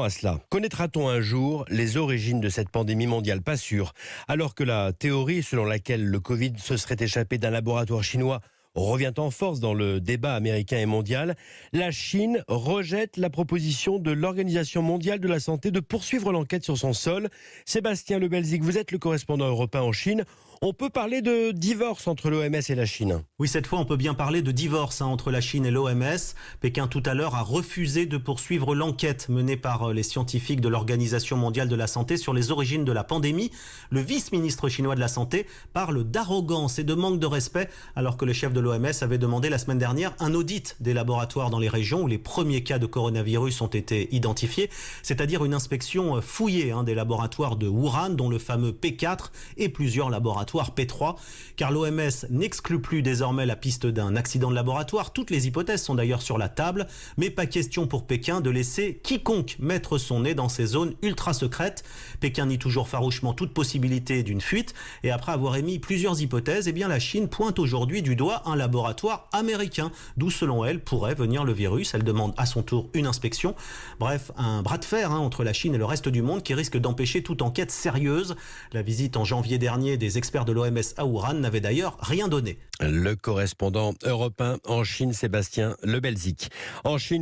À cela. Connaîtra-t-on un jour les origines de cette pandémie mondiale? Pas sûr. Alors que la théorie selon laquelle le Covid se serait échappé d'un laboratoire chinois revient en force dans le débat américain et mondial, la Chine rejette la proposition de l'Organisation mondiale de la santé de poursuivre l'enquête sur son sol. Sébastien Lebelzik, vous êtes le correspondant européen en Chine. On peut parler de divorce entre l'OMS et la Chine. Oui, cette fois, on peut bien parler de divorce entre la Chine et l'OMS. Pékin, tout à l'heure, a refusé de poursuivre l'enquête menée par les scientifiques de l'Organisation mondiale de la santé sur les origines de la pandémie. Le vice-ministre chinois de la Santé parle d'arrogance et de manque de respect, alors que le chef de l'OMS avait demandé la semaine dernière un audit des laboratoires dans les régions où les premiers cas de coronavirus ont été identifiés, c'est-à-dire une inspection fouillée des laboratoires de Wuhan, dont le fameux P4 et plusieurs laboratoires P3, car l'OMS n'exclut plus désormais la piste d'un accident de laboratoire. Toutes les hypothèses sont d'ailleurs sur la table, mais pas question pour Pékin de laisser quiconque mettre son nez dans ces zones ultra secrètes. Pékin nie toujours farouchement toute possibilité d'une fuite, et après avoir émis plusieurs hypothèses, la Chine pointe aujourd'hui du doigt un laboratoire américain, d'où selon elle pourrait venir le virus. Elle demande à son tour une inspection. Bref, un bras de fer entre la Chine et le reste du monde qui risque d'empêcher toute enquête sérieuse. La visite en janvier dernier des experts de l'OMS à Wuhan n'avait d'ailleurs rien donné. Le correspondant européen en Chine, Sébastien Lebelzik. En Chine,